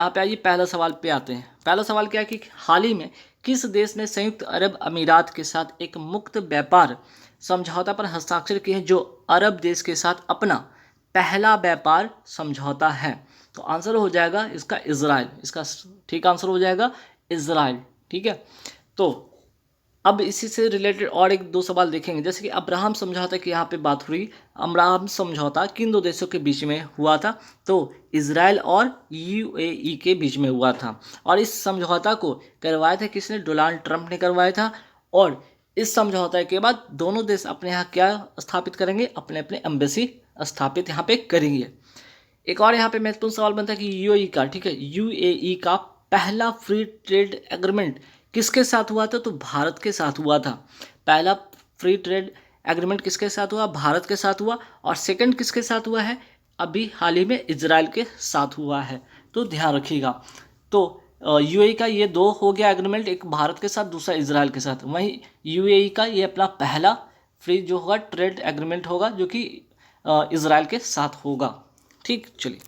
यहाँ पे आइए पहला सवाल पे आते हैं। पहला सवाल क्या है कि हाल ही में किस देश ने संयुक्त अरब अमीरात के साथ एक मुक्त व्यापार समझौता पर हस्ताक्षर किए हैं, जो अरब देश के साथ अपना पहला व्यापार समझौता है? तो आंसर हो जाएगा इसका इजराइल। इसका ठीक आंसर हो जाएगा इजराइल। ठीक है, तो अब इसी से रिलेटेड और एक दो सवाल देखेंगे। जैसे कि अब्राहम समझौता की यहाँ पे बात हुई। अब्राहम समझौता किन दो देशों के बीच में हुआ था? तो इजराइल और यूएई के बीच में हुआ था। और इस समझौता को करवाया था किसने? डोनाल्ड ट्रंप ने करवाया था। और इस समझौते के बाद दोनों देश अपने यहाँ क्या स्थापित करेंगे? अपने अपने एम्बेसी स्थापित यहाँ पे करेंगे। एक और यहाँ पे महत्वपूर्ण सवाल बनता है कि यूएई का, ठीक है, यूएई का पहला फ्री ट्रेड एग्रीमेंट किसके साथ हुआ था? तो भारत के साथ हुआ था। पहला फ्री ट्रेड एग्रीमेंट किसके साथ हुआ? भारत के साथ हुआ। और सेकंड किसके साथ हुआ है? अभी हाल ही में इजराइल के साथ हुआ है, तो ध्यान रखिएगा। तो यूएई का ये दो हो गया एग्रीमेंट, एक भारत के साथ, दूसरा इजराइल के साथ। वहीं यूएई का ये अपना पहला फ्री जो होगा ट्रेड एग्रीमेंट होगा, जो कि इजराइल के साथ होगा। ठीक, चलिए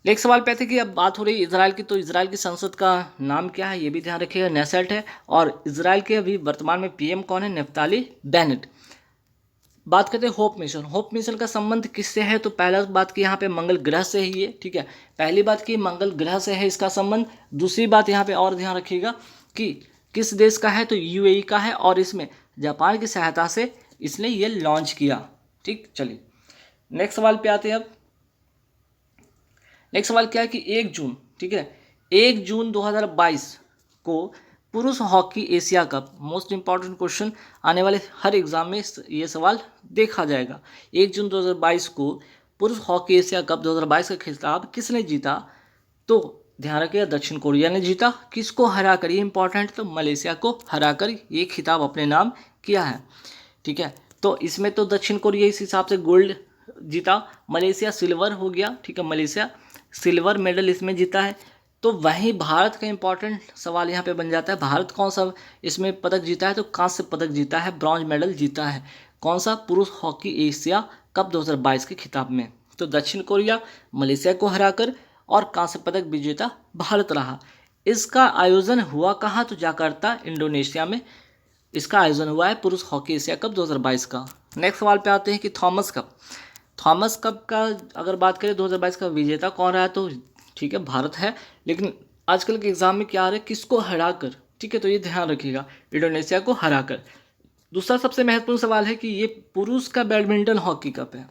नेक्स्ट सवाल पे थे कि अब बात हो रही है इजराइल की, तो इजराइल की संसद का नाम क्या है? ये भी ध्यान रखिएगा, नेसेट है। और इजराइल के अभी वर्तमान में पीएम कौन है? Naftali Bennett. बात करते हैं होप मिशन। होप मिशन का संबंध किससे है? तो पहला बात की यहाँ पे मंगल ग्रह से ही है। ठीक है, पहली बात की मंगल ग्रह से है इसका संबंध। दूसरी बात यहाँ पे और ध्यान रखिएगा कि किस देश का है? तो यूएई का है। और इसमें जापान की सहायता से इसने ये लॉन्च किया। ठीक, चलिए नेक्स्ट सवाल पे आते हैं। अब नेक्स्ट सवाल क्या है कि 1 जून, ठीक है, 1 जून 2022 को पुरुष hockey Asia cup, most important question, आने वाले हर एग्जाम में ये सवाल देखा जाएगा। 1 जून 2022 को पुरुष हॉकी एशिया कप 2022 का खिताब किसने जीता? तो ध्यान रखिएगा दक्षिण कोरिया ने जीता। किसको हराकर? ये इंपॉर्टेंट, तो मलेशिया को हराकर ये खिताब अपने नाम किया है। ठीक है, तो इसमें तो दक्षिण कोरिया इस हिसाब से गोल्ड जीता, मलेशिया सिल्वर हो गया। ठीक है, मलेशिया सिल्वर मेडल इसमें जीता है। तो वहीं भारत का इंपॉर्टेंट सवाल यहाँ पे बन जाता है, भारत कौन सा इसमें पदक जीता है? तो कांस्य पदक जीता है, ब्रॉन्ज मेडल जीता है। कौन सा? पुरुष हॉकी एशिया कप 2022 के खिताब में। तो दक्षिण कोरिया मलेशिया को हराकर और कांस्य पदक विजेता भारत रहा। इसका आयोजन हुआ कहाँ? तो जकार्ता, इंडोनेशिया में इसका आयोजन हुआ है पुरुष हॉकी एशिया कप 2022 का। नेक्स्ट सवाल पे आते हैं कि थॉमस कप। थॉमस कप का अगर बात करें 2022 का विजेता कौन रहा? तो ठीक है, भारत है। लेकिन आजकल के एग्जाम में क्या आ रहा है? किसको हराकर? ठीक है, तो ये ध्यान रखिएगा, इंडोनेशिया को हराकर। दूसरा सबसे महत्वपूर्ण सवाल है कि ये पुरुष का बैडमिंटन हॉकी कप है,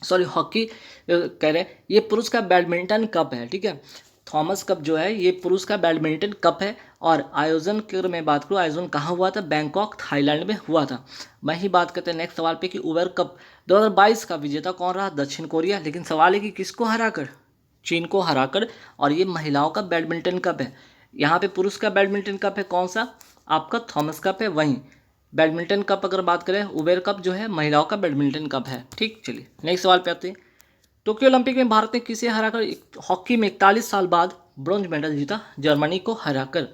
सॉरी हॉकी कह रहे हैं, ये पुरुष का बैडमिंटन कप है। ठीक है, थॉमस कप जो है ये पुरुष का बैडमिंटन कप है। और आयोजन की अगर मैं बात करूँ, आयोजन कहाँ हुआ था? बैंकॉक, थाईलैंड में हुआ था। वहीं बात करते हैं नेक्स्ट सवाल पे कि उबर कप 2022 का विजेता कौन रहा? दक्षिण कोरिया। लेकिन सवाल है कि किसको हराकर? चीन को हराकर। और ये महिलाओं का बैडमिंटन कप है। यहाँ पे पुरुष का बैडमिंटन कप है कौन सा? आपका थॉमस कप है। वहीं बैडमिंटन कप अगर बात करें, उबेर कप जो है महिलाओं का बैडमिंटन कप है। ठीक, चलिए नेक्स्ट सवाल पे आते हैं। टोक्यो ओलंपिक में भारत ने किसे हराकर हॉकी में 41 साल बाद ब्रॉन्ज मेडल जीता? जर्मनी को हराकर।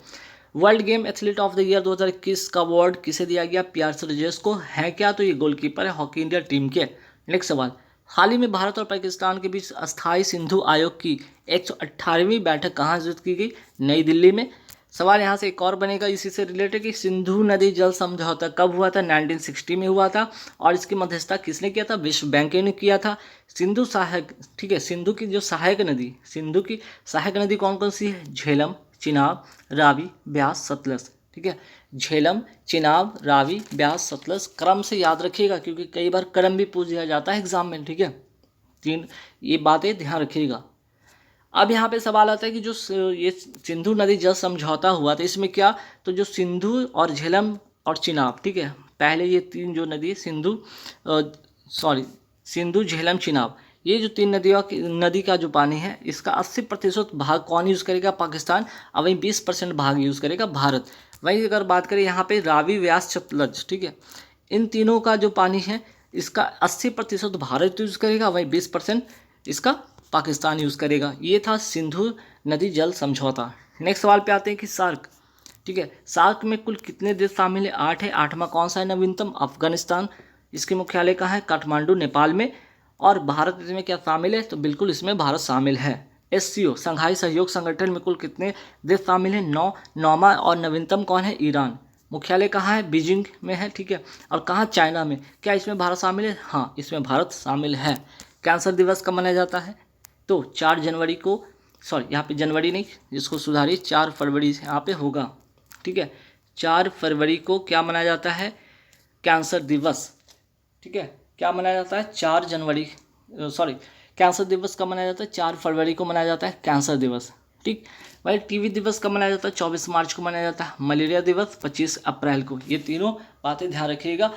World game athlete of the year 2021 का अवार्ड किसे दिया गया? पियर सरजेस को। है क्या? तो ये गोलकीपर है हॉकी इंडिया टीम के। नेक्स्ट सवाल, हाल ही में भारत और पाकिस्तान के बीच अस्थायी सिंधु आयोग की 118वीं बैठक कहाँ आयोजित की गई? नई दिल्ली में। सवाल यहाँ से एक और बनेगा इसी से रिलेटेड कि सिंधु नदी जल समझौता कब हुआ था? 1960 में हुआ था। और इसकी मध्यस्थता किसने किया था? विश्व बैंक ने किया था। सिंधु सहायक, ठीक है, सिंधु की जो सहायक नदी, सिंधु की सहायक नदी कौन कौन सी है? झेलम, चिनाब, रावी, ब्यास, सतलज। ठीक है, झेलम, चिनाब, रावी, ब्यास, सतलज क्रम से याद रखिएगा, क्योंकि कई बार क्रम भी पूछ दिया जाता है एग्जाम में। ठीक है, तीन ये बातें ध्यान रखिएगा। अब यहाँ पे सवाल आता है कि जो ये सिंधु नदी जल समझौता हुआ था, इसमें क्या? तो जो सिंधु और झेलम और चिनाब, ठीक है, पहले ये तीन जो नदी सिंधु सिंधु, झेलम, चिनाब, ये जो तीन नदी का जो पानी है, इसका 80% भाग कौन यूज़ करेगा? पाकिस्तान। और वहीं 20% भाग यूज़ करेगा भारत। वहीं अगर बात करें यहाँ पे रावी, व्यास, सतलज, ठीक है, इन तीनों का जो पानी है इसका 80% भारत यूज़ करेगा, वहीं 20% इसका पाकिस्तान यूज़ करेगा। ये था सिंधु नदी जल समझौता। नेक्स्ट सवाल पे आते हैं कि सार्क, ठीक है, सार्क में कुल कितने देश शामिल है? 8 है। 8वां कौन सा है? नवीनतम अफगानिस्तान। इसके मुख्यालय कहाँ है? काठमांडू, नेपाल में। और भारत इसमें क्या शामिल है? तो बिल्कुल इसमें भारत शामिल है। SCO संघाई सहयोग संगठन में कुल कितने देश शामिल हैं? 9। नौवां और नवीनतम कौन है? ईरान। मुख्यालय कहाँ है? बीजिंग में है, ठीक है। और कहाँ? चाइना में। क्या इसमें भारत शामिल है? हाँ, इसमें भारत शामिल है। कैंसर दिवस कब मनाया जाता है? तो 4 जनवरी को, सॉरी यहाँ पे जनवरी नहीं, इसको सुधारिए, 4 फरवरी से यहाँ पे होगा, ठीक है। 4 फरवरी को क्या मनाया जाता है? कैंसर दिवस, ठीक है। क्या मनाया जाता है? 4 जनवरी, सॉरी, कैंसर दिवस कब मनाया जाता है? 4 फरवरी को मनाया जाता है कैंसर दिवस, ठीक। भाई टीबी दिवस कब मनाया जाता है? 24 मार्च को मनाया जाता है। मलेरिया दिवस 25 अप्रैल को। ये तीनों बातें ध्यान रखिएगा,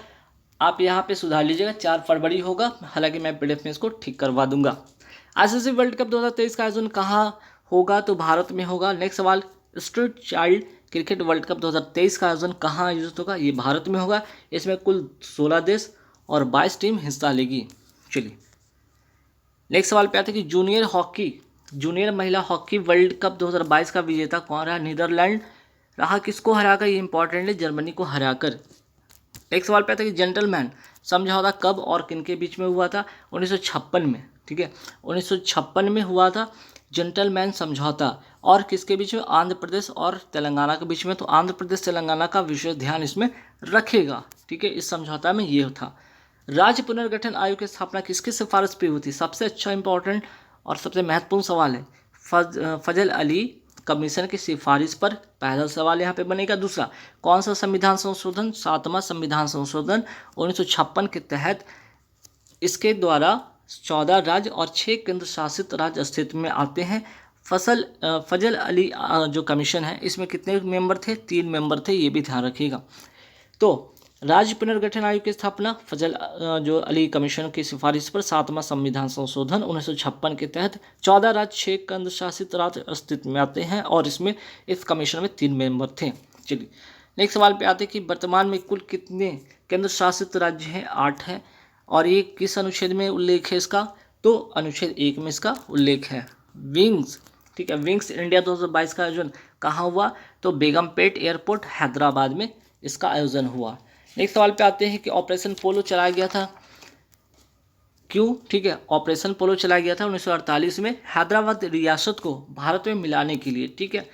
आप यहाँ पे सुधार लीजिएगा। 4 फरवरी होगा, हालांकि मैं PDF में इसको ठीक करवा दूंगा। ICC वर्ल्ड कप 2023 का आयोजन कहाँ होगा? तो भारत में होगा। नेक्स्ट सवाल, street child cricket world cup 2023 का आयोजन कहाँ आयोजित होगा? ये भारत में होगा। इसमें कुल 16 देश और 22 टीम हिस्सा लेगी। चलिए नेक्स्ट सवाल पे आते हैं कि जूनियर महिला हॉकी वर्ल्ड कप 2022 का विजेता कौन रहा? नीदरलैंड रहा। किसको हराकर? ये इंपॉर्टेंट है, जर्मनी को हराकर। एक सवाल पे आता है कि जेंटलमैन समझौता कब और किनके बीच में हुआ था? 1956 में, ठीक है। 1956 में हुआ था जेंटलमैन समझौता। और किसके बीच में? आंध्र प्रदेश और तेलंगाना के बीच में। तो आंध्र प्रदेश तेलंगाना का विशेष ध्यान इसमें रखेगा, ठीक है। इस समझौता में ये था। राज्य पुनर्गठन आयोग की स्थापना किसकी सिफारिश पे हुई थी? सबसे अच्छा इंपॉर्टेंट और सबसे महत्वपूर्ण सवाल है। फजल अली कमीशन की सिफारिश पर पहला सवाल यहाँ पे बनेगा। दूसरा, कौन सा संविधान संशोधन? 7वां संविधान संशोधन 1956 के तहत इसके द्वारा 14 राज्य और 6 केंद्र शासित राज्य अस्तित्व में आते हैं। फजल अली जो कमीशन है इसमें कितने मेंबर थे? 3 मेंबर थे, ये भी ध्यान रखिएगा। तो राज्य पुनर्गठन आयोग की स्थापना फजल जो अली कमीशन की सिफारिश पर 7वां संविधान संशोधन 1956 के तहत 14 राज्य 6 केंद्र शासित राज्य अस्तित्व में आते हैं और इसमें इस कमीशन में 3 मेंबर थे। चलिए नेक्स्ट सवाल पे आते हैं कि वर्तमान में कुल कितने केंद्र शासित राज्य हैं? 8 हैं। और ये किस अनुच्छेद में उल्लेख है इसका? तो अनुच्छेद 1 में इसका उल्लेख है। विंग्स, ठीक है। विंग्स इंडिया 2022 का आयोजन कहाँ हुआ? तो बेगमपेट एयरपोर्ट हैदराबाद में इसका आयोजन हुआ। नेक्स्ट सवाल पे आते हैं कि ऑपरेशन पोलो चलाया गया था क्यों? ठीक है, ऑपरेशन पोलो चलाया गया था 1948 में हैदराबाद रियासत को भारत में मिलाने के लिए, ठीक है।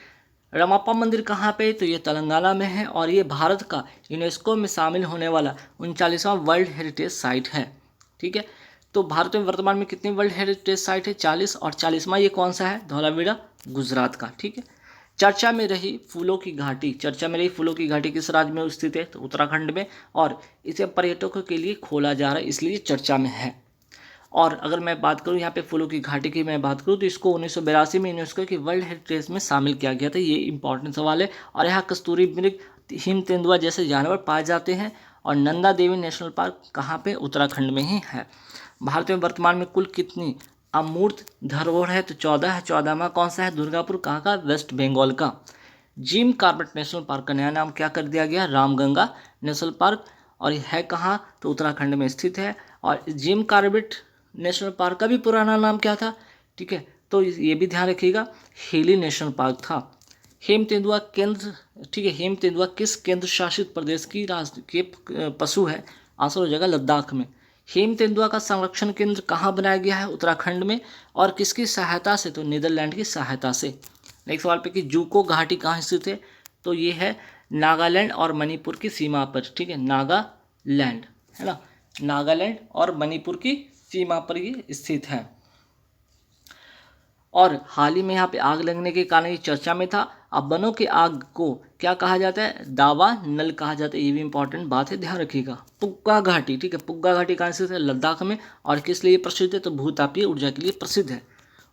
रमाप्पा मंदिर कहाँ पे? तो ये तेलंगाना में है और ये भारत का यूनेस्को में शामिल होने वाला 39वां वर्ल्ड हेरिटेज साइट है, ठीक है। तो भारत में वर्तमान में कितनी वर्ल्ड हेरिटेज साइट है? 40। और 40वां ये कौन सा है? धौलावीरा, गुजरात का, ठीक है। चर्चा में रही फूलों की घाटी किस राज्य में स्थित है? तो उत्तराखंड में। और इसे पर्यटकों के लिए खोला जा रहा है, इसलिए चर्चा में है। और अगर मैं बात करूं यहाँ पे फूलों की घाटी की मैं बात करूं तो इसको 1982 में यूनेस्को की वर्ल्ड हेरिटेज में शामिल किया गया था। ये इंपॉर्टेंट सवाल है। और यहाँ कस्तूरी मृग, हिम तेंदुआ जैसे जानवर पाए जाते हैं। और नंदा देवी नेशनल पार्क कहाँ पे? उत्तराखंड में ही है। भारत में वर्तमान में कुल कितनी अमूर्त धरोहर है? तो 14 है। 14वां कौन सा है? दुर्गापुर, कहाँ का? वेस्ट बंगाल का। जिम कॉर्बेट नेशनल पार्क का नया नाम क्या कर दिया गया? Ramganga national park. और यह है कहाँ? तो उत्तराखंड में स्थित है। और जिम कॉर्बेट नेशनल पार्क का भी पुराना नाम क्या था? ठीक है, तो ये भी ध्यान रखिएगा, हेली नेशनल पार्क था। हेम तेंदुआ केंद्र, ठीक है, हेम तेंदुआ किस केंद्र शासित प्रदेश की राष्ट्र के पशु है? आंसर हो जाएगा लद्दाख में। हेम तेंदुआ का संरक्षण केंद्र कहाँ बनाया गया है? उत्तराखंड में। और किसकी सहायता से? तो नीदरलैंड की सहायता से। नेक्स्ट सवाल पे कि जूको घाटी कहाँ स्थित है? तो ये है नागालैंड और मणिपुर की सीमा पर, ठीक है, नागालैंड है ना, नागालैंड और मणिपुर की सीमा पर ये स्थित है। और हाल ही में यहाँ पे आग लगने के कारण ये चर्चा में था। अब वनों की आग को क्या कहा जाता है? दावा नल कहा जाता है। ये भी इंपॉर्टेंट बात है, ध्यान रखिएगा। पुग्गा घाटी, ठीक है, पुग्गा घाटी कहाँ स्थित है? लद्दाख में। और किस लिए प्रसिद्ध है? तो भूतापीय ऊर्जा के लिए प्रसिद्ध है।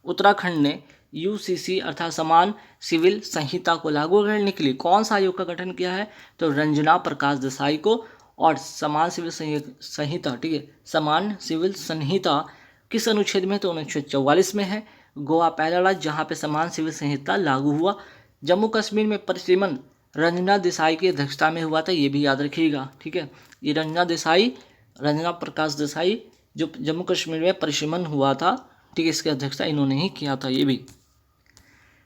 उत्तराखंड ने UCC अर्थात समान सिविल संहिता को लागू करने के लिए कौन सा आयोग का गठन किया है? तो रंजना प्रकाश देसाई को। और समान सिविल संहिता, ठीक है, समान सिविल संहिता किस अनुच्छेद में? तो अनुच्छेद 44 में है। गोवा पहला राज्य जहाँ पे समान सिविल संहिता लागू हुआ। जम्मू कश्मीर में परिसीमन रंजना देसाई की अध्यक्षता में हुआ था, ये भी याद रखिएगा, ठीक है। ये रंजना प्रकाश देसाई जो जम्मू कश्मीर में परिसीमन हुआ था, ठीक है, इसकी अध्यक्षता इन्होंने ही किया था। ये भी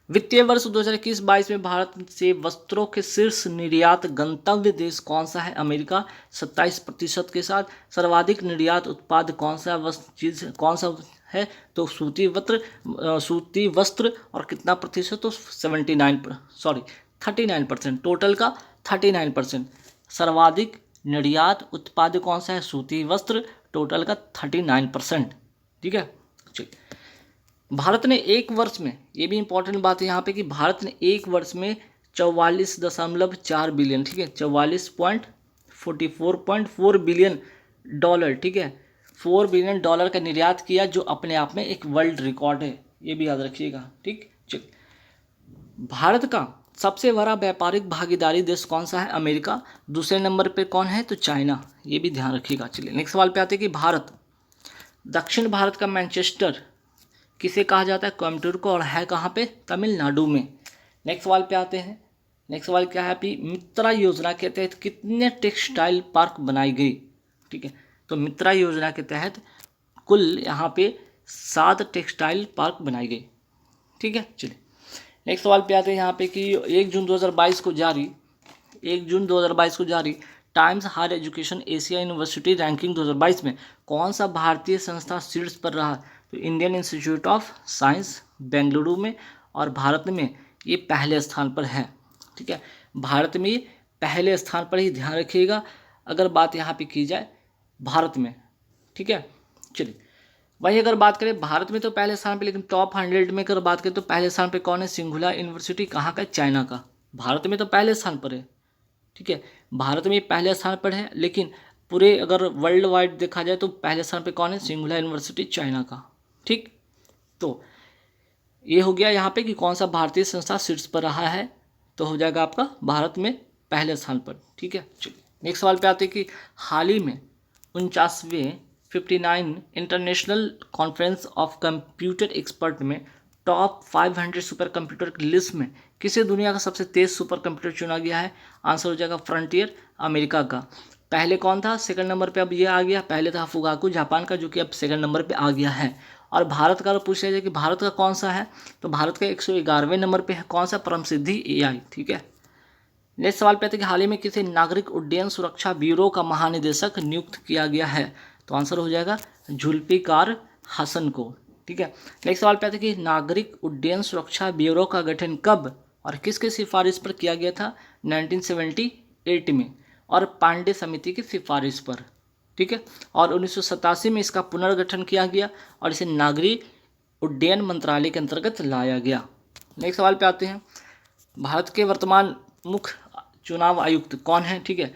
वित्तीय वर्ष 2021-22 में भारत से वस्त्रों के शीर्ष निर्यात गंतव्य देश कौन सा है? अमेरिका 27% के साथ। सर्वाधिक निर्यात उत्पाद कौन सा चीज़, कौन सा है तो सूती वस्त्र और कितना प्रतिशत, तो 39% टोटल का 39%। सर्वाधिक निर्यात उत्पाद कौन सा है, सूती वस्त्र, टोटल का 39%। ठीक है। भारत ने एक वर्ष में, ये भी इंपॉर्टेंट बात है यहाँ पे कि भारत ने एक वर्ष में 44.4 बिलियन, ठीक है, 44.4 बिलियन डॉलर, ठीक है, $4 बिलियन का निर्यात किया, जो अपने आप में एक वर्ल्ड रिकॉर्ड है, ये भी याद रखिएगा। ठीक, चलिए। भारत का सबसे बड़ा व्यापारिक भागीदारी देश कौन सा है, अमेरिका। दूसरे नंबर पे कौन है, तो चाइना, ये भी ध्यान रखिएगा। चलिए नेक्स्ट सवाल पे आते हैं कि भारत, दक्षिण भारत का मैनचेस्टर किसे कहा जाता है, कोयम्बटूर को, और है कहाँ पे, तमिलनाडु में। नेक्स्ट सवाल पे आते हैं। नेक्स्ट सवाल क्या है, अभी मित्रा योजना के तहत कितने टेक्सटाइल पार्क बनाई गई। ठीक है, तो मित्रा योजना के तहत कुल यहाँ पे 7 टेक्सटाइल पार्क बनाई गई। ठीक है, चलिए नेक्स्ट सवाल पे आते हैं यहाँ पे कि 1 जून 2022 को जारी Times Higher Education Asia University ranking 2022 में कौन सा भारतीय संस्था शीर्ष पर रहा, तो Indian institute of science Bengaluru में, और भारत में ये पहले स्थान पर है। ठीक है, भारत में ये पहले स्थान पर ही, ध्यान रखिएगा अगर बात यहाँ पे की जाए भारत में। ठीक है, चलिए वही अगर बात करें भारत में तो पहले स्थान पे, लेकिन टॉप 100 में अगर बात करें तो पहले स्थान पे कौन है, सिंघुला यूनिवर्सिटी, कहाँ का, चाइना का। भारत में तो पहले स्थान पर है। ठीक है, भारत में पहले स्थान पर है, लेकिन पूरे अगर वर्ल्ड वाइड देखा जाए तो पहले स्थान पे कौन है, सिंघुला यूनिवर्सिटी, चाइना का। ठीक, तो ये हो गया यहाँ पे कि कौन सा भारतीय संस्था शीर्ष पर रहा है, तो हो जाएगा आपका भारत में पहले स्थान पर। ठीक है, चलिए नेक्स्ट सवाल पे आते हैं कि हाल ही में 49वें 59 international conference of computer expert में टॉप 500 सुपर कंप्यूटर की लिस्ट में किसे दुनिया का सबसे तेज सुपर कंप्यूटर चुना गया है, आंसर हो जाएगा फ्रंटियर, अमेरिका का। पहले कौन था, सेकंड नंबर पे अब ये आ गया, पहले था फुगाकू जापान का, जो कि अब सेकंड नंबर पे आ गया है। और भारत का पूछा जाए कि भारत का कौन सा है, तो भारत का 111वें नंबर पे है, कौन सा, परम सिद्धि AI। ठीक है, नेक्स्ट सवाल पे आते हैं कि हाल ही में किसे नागरिक उड्डयन सुरक्षा ब्यूरो का महानिदेशक नियुक्त किया गया है, तो आंसर हो जाएगा जुल्फिकार हसन को। ठीक है, नेक्स्ट सवाल पे आते हैं कि नागरिक उड्डयन सुरक्षा ब्यूरो का गठन कब और किसके सिफारिश पर किया गया था, 1978 में, और पांडे समिति की सिफारिश पर। ठीक है, और 1987 में इसका पुनर्गठन किया गया और इसे नागरिक उड्डयन मंत्रालय के अंतर्गत लाया गया। नेक्स्ट सवाल पे आते हैं, भारत के वर्तमान मुख्य चुनाव आयुक्त कौन है। ठीक है,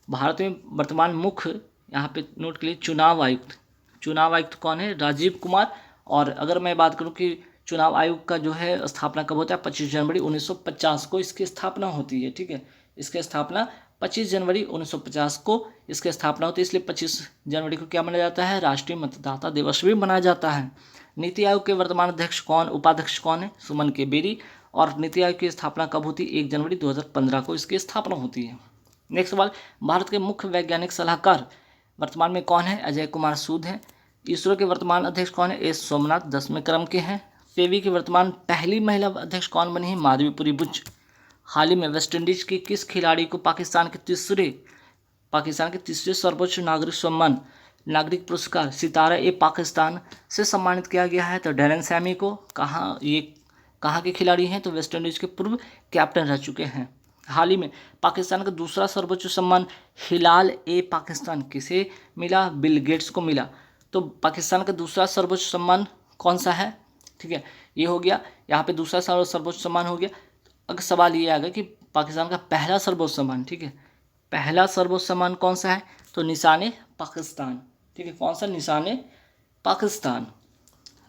भारत में वर्तमान मुख्य, यहाँ पे नोट के लिए, चुनाव आयुक्त कौन है, राजीव कुमार। और अगर मैं बात करूँ कि चुनाव आयोग का जो है स्थापना कब होता है, 25 जनवरी 1950 को इसकी स्थापना होती है। ठीक है, इसकी स्थापना 25 जनवरी 1950 को इसकी स्थापना होती है, इसलिए 25 जनवरी को क्या मनाया जाता है, राष्ट्रीय मतदाता दिवस भी मनाया जाता है। नीति आयोग के वर्तमान अध्यक्ष कौन, उपाध्यक्ष कौन है, सुमन के बेरी। और नीति आयोग की स्थापना कब होती है, 1 जनवरी 2015 को इसकी स्थापना होती है। नेक्स्ट सवाल, भारत के मुख्य वैज्ञानिक सलाहकार वर्तमान में कौन है, अजय कुमार सूद हैं। इसरो के वर्तमान अध्यक्ष कौन है, एस सोमनाथ 10वें क्रम के हैं। सेबी की वर्तमान पहली महिला अध्यक्ष कौन बनी है, माधवीपुरी बुच। हाल ही में वेस्टइंडीज की किस खिलाड़ी को पाकिस्तान के तीसरे सर्वोच्च नागरिक पुरस्कार सितारा पाकिस्तान से सम्मानित किया गया है, तो डैरेन सैमी को। कहाँ के खिलाड़ी हैं, तो वेस्टइंडीज के पूर्व कैप्टन रह चुके हैं। हाल ही में पाकिस्तान का दूसरा सर्वोच्च सम्मान हिलाल पाकिस्तान किसे मिला, बिल गेट्स को मिला। तो पाकिस्तान का दूसरा सर्वोच्च सम्मान कौन सा है, ठीक है, ये हो गया, यहाँ पे दूसरा सर्वोच्च सम्मान हो गया। अगर सवाल ये आ गया कि पाकिस्तान का पहला सर्वोच्च सम्मान, ठीक है, पहला सर्वोच्च सम्मान कौन सा है, तो निशाने पाकिस्तान। ठीक है, कौन सा, निशाने पाकिस्तान।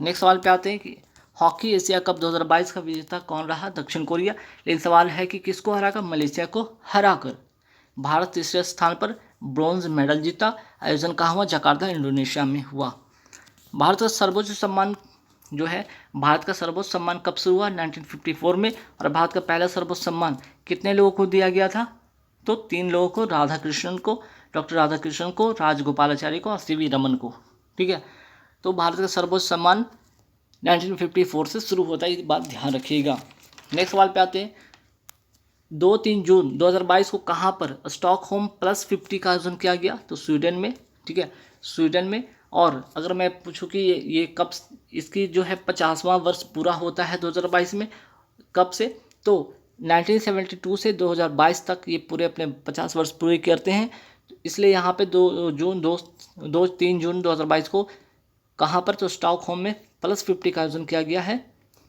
नेक्स्ट सवाल पे आते हैं कि हॉकी एशिया कप 2022 का विजेता कौन रहा, दक्षिण कोरिया। लेकिन सवाल है कि किसको हराकर, मलेशिया को हराकर। भारत तीसरे स्थान पर ब्रॉन्ज मेडल जीता। आयोजन कहाँ हुआ, जकार्ता इंडोनेशिया में हुआ। भारत का सर्वोच्च सम्मान जो है, भारत का सर्वोच्च सम्मान कब शुरू हुआ, 1954 में। और भारत का पहला सर्वोच्च सम्मान कितने लोगों को दिया गया था, तो 3 लोगों को, डॉक्टर राधाकृष्णन को, राजगोपालाचारी को और CV रमन को। ठीक है, तो भारत का सर्वोच्च सम्मान 1954 से शुरू होता है, ये बात ध्यान रखिएगा। नेक्स्ट सवाल पे आते हैं, 2-3 जून 2022 को कहाँ पर स्टॉकहोम +50 का आयोजन किया गया, तो स्वीडन में। ठीक है, स्वीडन में। और अगर मैं पूछूं कि ये कब इसकी जो है 50वां वर्ष पूरा होता है 2022 में, कब से, तो 1972 से 2022 तक ये पूरे अपने 50 वर्ष पूरे करते हैं। इसलिए यहाँ पे 3 जून 2022 को कहाँ पर, तो स्टॉकहोम में +50 का आयोजन किया गया है,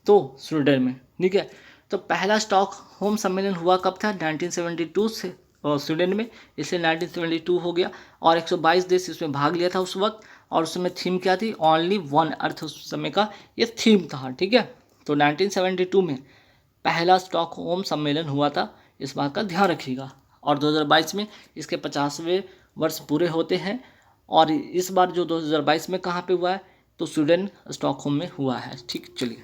तो स्वीडन में। ठीक है, तो पहला स्टॉकहोम सम्मेलन हुआ कब था, 1972 से स्वीडन में, इसलिए 1972 हो गया। और 122 देश इसमें भाग लिया था उस वक्त, और उसमें थीम क्या थी, ओनली वन अर्थ, उस समय का ये थीम था। ठीक है, तो 1972 में पहला स्टॉकहोम सम्मेलन हुआ था, इस बात का ध्यान रखिएगा। और 2022 में इसके 50वें वर्ष पूरे होते हैं। और इस बार जो 2022 में कहाँ पे हुआ है, तो स्वीडन स्टॉकहोम में हुआ है। ठीक, चलिए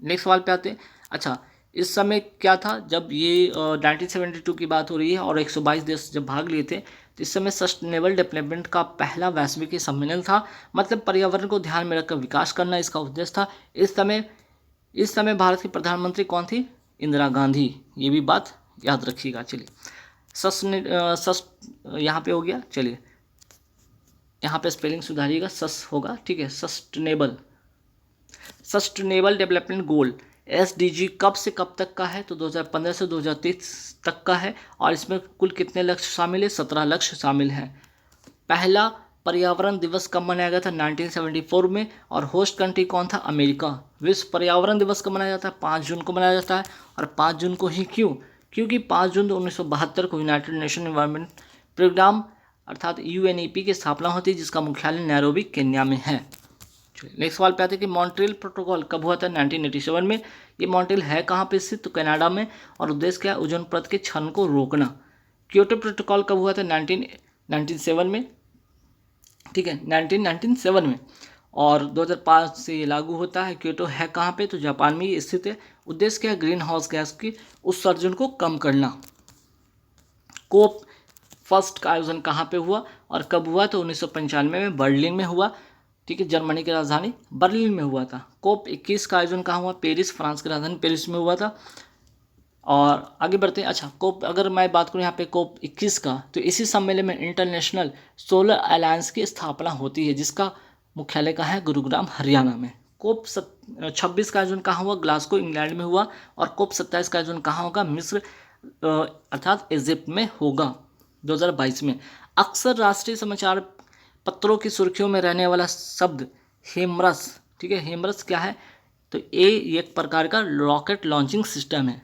नेक्स्ट सवाल पे आते हैं। अच्छा, इस समय क्या था, जब ये 1972 की बात हो रही है और 122 देश जब भाग लिए थे, तो इस समय सस्टेनेबल डेवलपमेंट का पहला वैश्विक सम्मेलन था। मतलब पर्यावरण को ध्यान में रखकर विकास करना इसका उद्देश्य था। इस समय भारत की प्रधानमंत्री कौन थी, इंदिरा गांधी, ये भी बात याद रखिएगा। चलिए यहाँ पे हो गया, चलिए यहाँ पे स्पेलिंग सुधारिएगा, सस होगा। ठीक है, सस्टेनेबल डेवलपमेंट गोल SDG कब से कब तक का है, तो 2015 से 2030 तक का है। और इसमें कुल कितने लक्ष्य शामिल है, 17 लक्ष्य शामिल हैं। पहला पर्यावरण दिवस कब मनाया गया था, 1974 में, और होस्ट कंट्री कौन था, अमेरिका। विश्व पर्यावरण दिवस कब मनाया जाता है, 5 जून को मनाया जाता है। और 5 जून को ही क्यों, क्योंकि 5 जून 1972 को यूनाइटेड नेशन एनवायरनमेंट प्रोग्राम अर्थात UNEP की स्थापना होती है, जिसका मुख्यालय नैरोबी केन्या में है। नेक्स्ट सवाल पे आते हैं कि मॉन्ट्रियल प्रोटोकॉल कब हुआ था, 1987 में। ये मॉन्ट्रियल है कहाँ पे स्थित, तो कनाडा में। और उद्देश्य क्या है, ओजोन परत के क्षरण को रोकना। क्योटो प्रोटोकॉल कब हुआ था, 1997 में। ठीक है, 1997 में। और 2005 से ये लागू होता है। क्योटो है कहाँ पे, तो जापान में ये स्थित है। उद्देश्य क्या है, ग्रीन हाउस गैस की उत्सर्जन को कम करना। कोप फर्स्ट का आयोजन कहाँ पे हुआ और कब हुआ, तो 1995 में बर्लिन में हुआ। ठीक है, जर्मनी की राजधानी बर्लिन में हुआ था। कोप 21 का आयोजन कहाँ हुआ, पेरिस, फ्रांस की राजधानी पेरिस में हुआ था। और आगे बढ़ते हैं। अच्छा, कोप अगर मैं बात करूँ यहाँ पे कोप 21 का, तो इसी सम्मेलन में इंटरनेशनल सोलर अलायंस की स्थापना होती है, जिसका मुख्यालय कहाँ है, गुरुग्राम, हरियाणा में। कोप 26 का आयोजन कहाँ हुआ, ग्लासगो, इंग्लैंड में हुआ। और कोप 27 का आयोजन कहाँ होगा, मिस्र अर्थात इजिप्ट में होगा 2022 में। अक्सर राष्ट्रीय समाचार पत्रों की सुर्खियों में रहने वाला शब्द हेमरस। ठीक है, हेमरस क्या है, तो ये एक प्रकार का रॉकेट लॉन्चिंग सिस्टम है।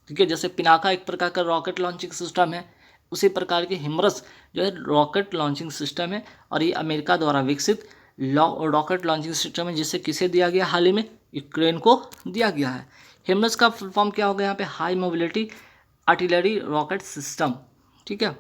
ठीक है, जैसे पिनाका एक प्रकार का रॉकेट लॉन्चिंग सिस्टम है, उसी प्रकार के हिमरस जो है रॉकेट लॉन्चिंग सिस्टम है। और ये अमेरिका द्वारा विकसित रॉकेट लॉन्चिंग सिस्टम है, जिसे किसे दिया गया, हाल ही में यूक्रेन को दिया गया है। हिमरस का फुल फॉर्म क्या होगा यहाँ पे, high mobility artillery rocket system. ठीक है,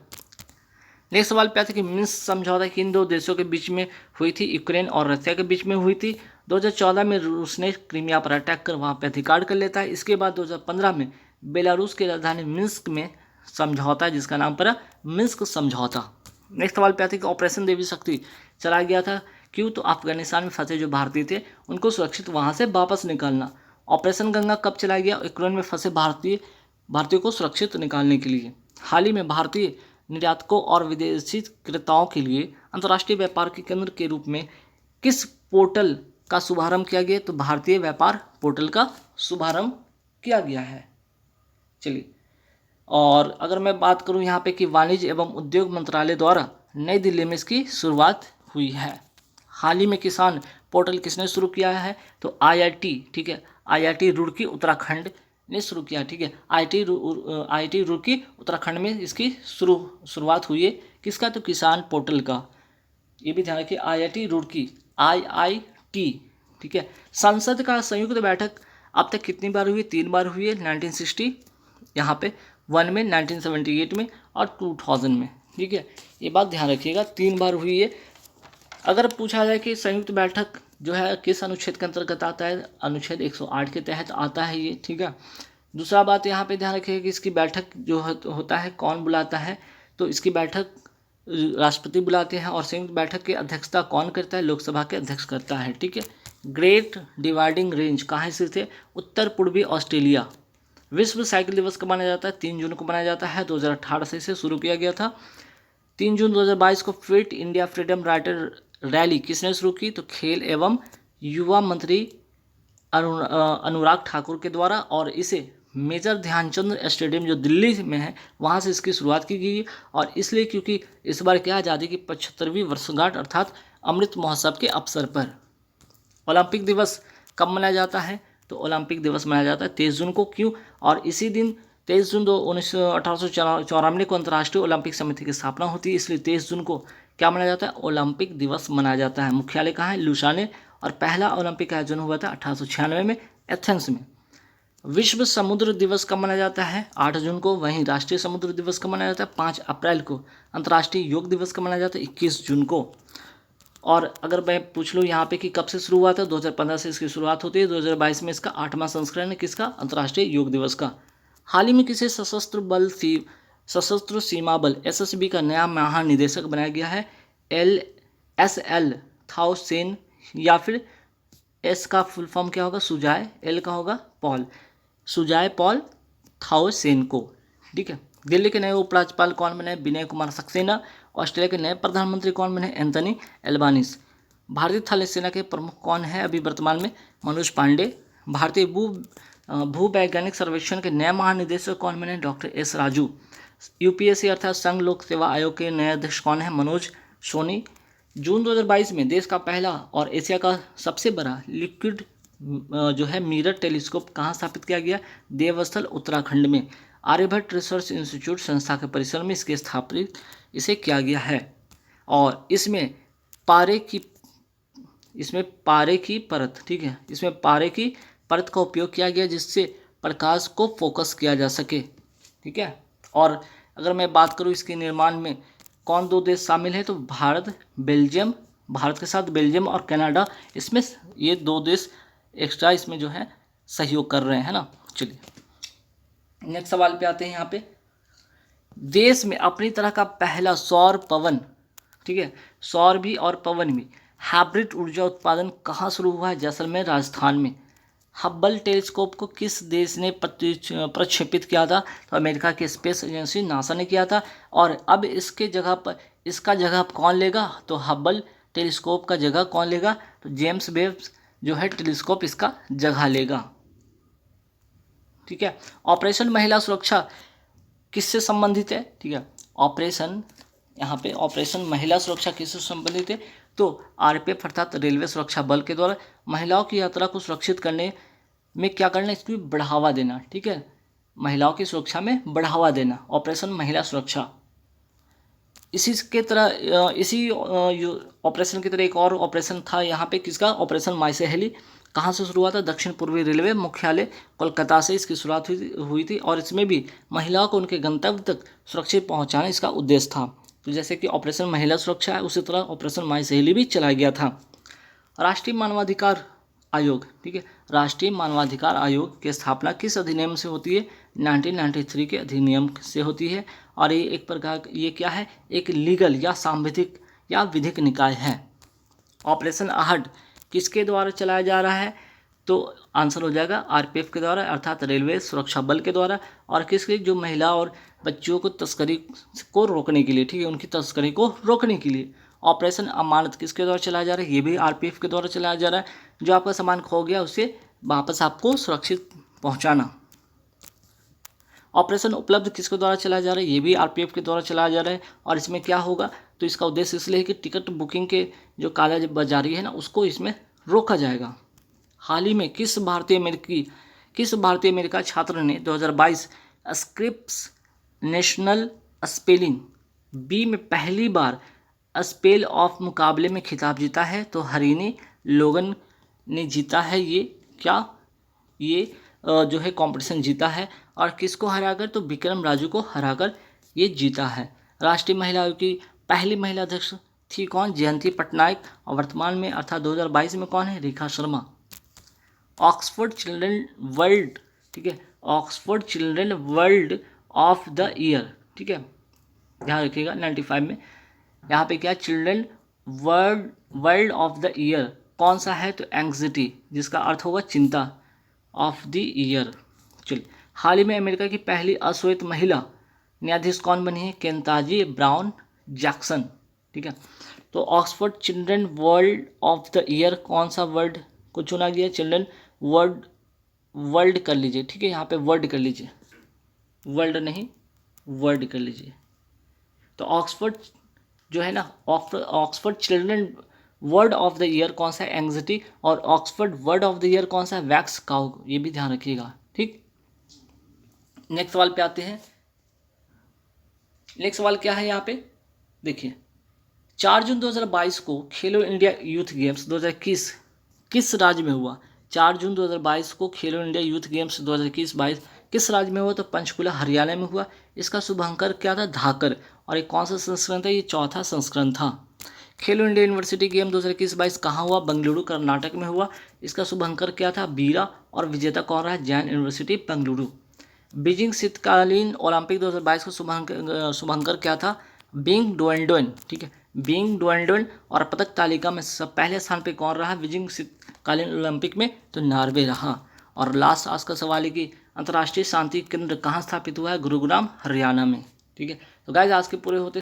नेक्स्ट सवाल पे आता है कि मिन्स्क समझौता किन दो देशों के बीच में हुई थी, यूक्रेन और रशिया के बीच में हुई थी। 2014 में रूस ने क्रीमिया पर अटैक कर वहाँ पे अधिकार कर लेता है। इसके बाद 2015 में बेलारूस की राजधानी मिन्स्क में समझौता है, जिसका नाम पड़ा मिन्स्क समझौता। नेक्स्ट सवाल पे आते हैं कि ऑपरेशन देवी शक्ति चलाया गया था क्यों, तो अफगानिस्तान में फंसे जो भारतीय थे उनको सुरक्षित वहाँ से वापस निकालना। ऑपरेशन गंगा कब चलाया गया, यूक्रेन में फंसे भारतीयों को सुरक्षित निकालने के लिए। हाल ही में भारतीय निर्यातकों और विदेशी क्रेताओं के लिए अंतर्राष्ट्रीय व्यापार के केंद्र के रूप में किस पोर्टल का शुभारंभ किया गया, तो भारतीय व्यापार पोर्टल का शुभारंभ किया गया है। चलिए, और अगर मैं बात करूं यहाँ पे कि वाणिज्य एवं उद्योग मंत्रालय द्वारा नई दिल्ली में इसकी शुरुआत हुई है। हाल ही में किसान पोर्टल किसने शुरू किया है, तो IIT, ठीक है, IIT रुड़की उत्तराखंड ने शुरू किया। ठीक है, IIT रुड़की उत्तराखंड में इसकी शुरुआत हुई है। किसका, तो किसान पोर्टल का। ये भी ध्यान रखिए, IIT रुड़की, IIT। ठीक है, संसद का संयुक्त बैठक अब तक कितनी बार हुई, 3 बार हुई है। 1960 यहाँ पे 1 में, 1978 में और 2000 में। ठीक है, ये बात ध्यान रखिएगा, 3 बार हुई है। अगर पूछा जाए कि संयुक्त बैठक जो है किस अनुच्छेद के अंतर्गत आता है, अनुच्छेद 108 के तहत आता है ये। ठीक है, दूसरा बात यहाँ पे ध्यान रखिएगा कि इसकी बैठक जो होता है कौन बुलाता है, तो इसकी बैठक राष्ट्रपति बुलाते हैं। और संयुक्त बैठक की अध्यक्षता कौन करता है, लोकसभा के अध्यक्ष करता है। ठीक है, ग्रेट डिवाइडिंग रेंज कहाँ स्थित है, उत्तर पूर्वी ऑस्ट्रेलिया। विश्व साइकिल दिवस कब मनाया जाता है, 3 जून को मनाया जाता है। 2018 से इसे शुरू किया गया था। 3 जून 2022 को fit India freedom writer rally किसने शुरू की? तो खेल एवं युवा मंत्री अनुराग ठाकुर के द्वारा, और इसे मेजर ध्यानचंद स्टेडियम जो दिल्ली में है वहाँ से इसकी शुरुआत की गई। और इसलिए क्योंकि इस बार क्या आज़ादी की 75वीं वर्षगांठ अर्थात अमृत महोत्सव के अवसर पर। ओलंपिक दिवस कब मनाया जाता है? तो ओलंपिक दिवस मनाया जाता है 23 जून को। क्यों? और इसी दिन 23 जून 1894 को अंतर्राष्ट्रीय ओलंपिक समिति की स्थापना होती है, इसलिए 23 जून को क्या मनाया जाता है? ओलंपिक दिवस मनाया जाता है। मुख्यालय कहाँ है? लुसाने। और पहला ओलंपिक आयोजन हुआ था 1896 में एथेंस में। विश्व समुद्र दिवस कब मनाया जाता है? 8 जून को। वहीं राष्ट्रीय समुद्र दिवस कब मनाया जाता है? 5 अप्रैल को। अंतर्राष्ट्रीय योग दिवस कब मनाया जाता है? 21 जून को। और अगर मैं पूछ लूँ यहाँ पे कि कब से शुरू हुआ था? 2015 से इसकी शुरुआत होती है। 2022 में इसका 8वां संस्करण है किसका? अंतर्राष्ट्रीय योग दिवस का। हाल ही में किसे सशस्त्र सीमा बल SSB का नया महानिदेशक बनाया गया है? SL थाओ सेन, या फिर S का फुल फॉर्म क्या होगा? सुजाय। L का होगा पॉल, सुजाय पॉल थाओ सेन को। ठीक है। दिल्ली के नए उपराज्यपाल कौन बने? विनय कुमार सक्सेना। ऑस्ट्रेलिया के नए प्रधानमंत्री कौन बने? एंथनी एल्बानीज। भारतीय थल सेना के प्रमुख कौन है अभी वर्तमान में? मनोज पांडे। भारतीय भूवैज्ञानिक सर्वेक्षण के नए महानिदेशक कौन बने? Doctor S Raju. UPSC अर्थात संघ लोक सेवा आयोग के नए अध्यक्ष कौन है? मनोज सोनी। जून 2022 में देश का पहला और एशिया का सबसे बड़ा लिक्विड जो है मिरर टेलीस्कोप कहाँ स्थापित किया गया? देवस्थल उत्तराखंड में। आर्यभट्ट रिसर्च इंस्टीट्यूट संस्था के परिसर में इसके स्थापित इसे किया गया है। और इसमें पारे की परत, ठीक है, इसमें पारे की परत का उपयोग किया गया जिससे प्रकाश को फोकस किया जा सके। ठीक है। और अगर मैं बात करूँ इसके निर्माण में कौन 2 देश शामिल है? तो भारत के साथ बेल्जियम और कनाडा, इसमें ये 2 देश एक्स्ट्रा इसमें जो है सहयोग कर रहे हैं ना। चलिए नेक्स्ट सवाल पे आते हैं। यहाँ पे देश में अपनी तरह का पहला सौर पवन, ठीक है, सौर भी और पवन भी हाइब्रिड ऊर्जा उत्पादन कहाँ शुरू हुआ है? जैसलमेर राजस्थान में। हब्बल टेलीस्कोप को किस देश ने प्रक्षेपित किया था? तो अमेरिका की स्पेस एजेंसी नासा ने किया था। और अब इसका जगह कौन लेगा? तो हब्बल टेलीस्कोप का जगह कौन लेगा? तो जेम्स वेब जो है टेलीस्कोप इसका जगह लेगा। ठीक है। ऑपरेशन महिला सुरक्षा किससे संबंधित है? ठीक है। यहाँ पे ऑपरेशन महिला सुरक्षा किससे संबंधित है? तो RPF अर्थात रेलवे सुरक्षा बल के द्वारा महिलाओं की यात्रा को सुरक्षित करने में क्या करना? इसको बढ़ावा देना। ठीक है। महिलाओं की सुरक्षा में बढ़ावा देना, ऑपरेशन महिला सुरक्षा। इसी ऑपरेशन की तरह एक और ऑपरेशन था यहाँ पे किसका? ऑपरेशन माई सहेली। कहाँ से शुरू हुआ था? दक्षिण पूर्वी रेलवे मुख्यालय कोलकाता से इसकी शुरुआत हुई थी। और इसमें भी महिलाओं को उनके गंतव्य तक सुरक्षित पहुँचाना इसका उद्देश्य था। तो जैसे कि ऑपरेशन महिला सुरक्षा है, उसी तरह ऑपरेशन माई सहेली भी चलाया गया था। राष्ट्रीय मानवाधिकार आयोग, ठीक है, राष्ट्रीय मानवाधिकार आयोग की स्थापना किस अधिनियम से होती है? 1993 के अधिनियम से होती है। और ये एक प्रकार ये क्या है? एक लीगल या सांविधिक या विधिक निकाय है। ऑपरेशन आहट किसके द्वारा चलाया जा रहा है? तो आंसर हो जाएगा RPF के द्वारा अर्थात रेलवे सुरक्षा बल के द्वारा। और किसके? जो महिला और बच्चियों को तस्करी को रोकने के लिए, ठीक है, उनकी तस्करी को रोकने के लिए। ऑपरेशन अमानत किसके द्वारा चलाया जा रहा है? ये भी RPF के द्वारा चलाया जा रहा है। जो आपका सामान खो गया उसे वापस आपको सुरक्षित पहुंचाना। ऑपरेशन उपलब्ध किसके द्वारा चलाया जा रहा है? ये भी RPF के द्वारा चलाया जा रहा है। और इसमें क्या होगा? तो इसका उद्देश्य इसलिए है कि टिकट बुकिंग के जो कालाबाजारी है ना, उसको इसमें रोका जाएगा। हाल ही में किस भारतीय अमेरिका छात्र ने 2022 स्क्रिप्स नेशनल स्पेलिंग बी में पहली बार स्पेल ऑफ मुकाबले में खिताब जीता है? तो हरीनी लोगन ने जीता है ये जो है कंपटीशन जीता है। और किसको हराकर? तो विक्रम राजू को हराकर ये जीता है। राष्ट्रीय महिला आयोग की पहली महिला अध्यक्ष थी कौन? जयंती पटनायक। और वर्तमान में अर्थात 2022 में कौन है? Rekha Sharma. Oxford children world, ठीक है, Oxford children world of the year, ठीक है, ध्यान रखिएगा 95 में यहाँ पे क्या? Children world of the year कौन सा है? तो एंग्जाइटी, जिसका अर्थ होगा चिंता, ऑफ द ईयर। चलिए, हाल ही में अमेरिका की पहली अश्वेत महिला न्यायाधीश कौन बनी है? केंताजी ब्राउन जैक्सन। ठीक है। तो Oxford children world of the year कौन सा वर्ड को चुना गया? चिल्ड्रन वर्ल्ड कर लीजिए, ठीक है, यहाँ पे वर्ड कर लीजिए, वर्ल्ड नहीं वर्ड कर लीजिए। तो ऑक्सफोर्ड जो है ना, Oxford children word of the year कौन सा है? एंग्जाइटी। और Oxford word of the year कौन सा है? Wax cow. ये भी ध्यान रखिएगा, ठीक। नेक्स्ट सवाल पे आते हैं। नेक्स्ट सवाल क्या है यहाँ पे, देखिए 4 जून 2022 को खेलो इंडिया यूथ गेम्स 2021 किस राज्य में हुआ? 4 जून 2022 को खेलो इंडिया यूथ गेम्स 2021-22 किस राज्य में हुआ? तो पंचकुला हरियाणा में हुआ। इसका शुभांकर क्या था? धाकर। और ये कौन सा संस्करण था? ये चौथा संस्करण था। खेलो इंडिया यूनिवर्सिटी गेम 2021-22 कहाँ हुआ? बेंगलुरु कर्नाटक में हुआ। इसका शुभांकर क्या था? बीरा। और विजेता कौन रहा? जैन यूनिवर्सिटी बेंगलुरु। बीजिंग शीतकालीन ओलंपिक 2022 का शुभांकर क्या था? बिंग डोएंडोन, ठीक है, बिंग डोएंडोन। और पदक तालिका में सब पहले स्थान पे कौन रहा बीजिंग शीतकालीन ओलंपिक में? तो नॉर्वे रहा। और लास्ट आज का सवाल है कि अंतर्राष्ट्रीय शांति केंद्र कहाँ स्थापित हुआ है? गुरुग्राम हरियाणा में, ठीक है। तो गाइस आज के पूरे होते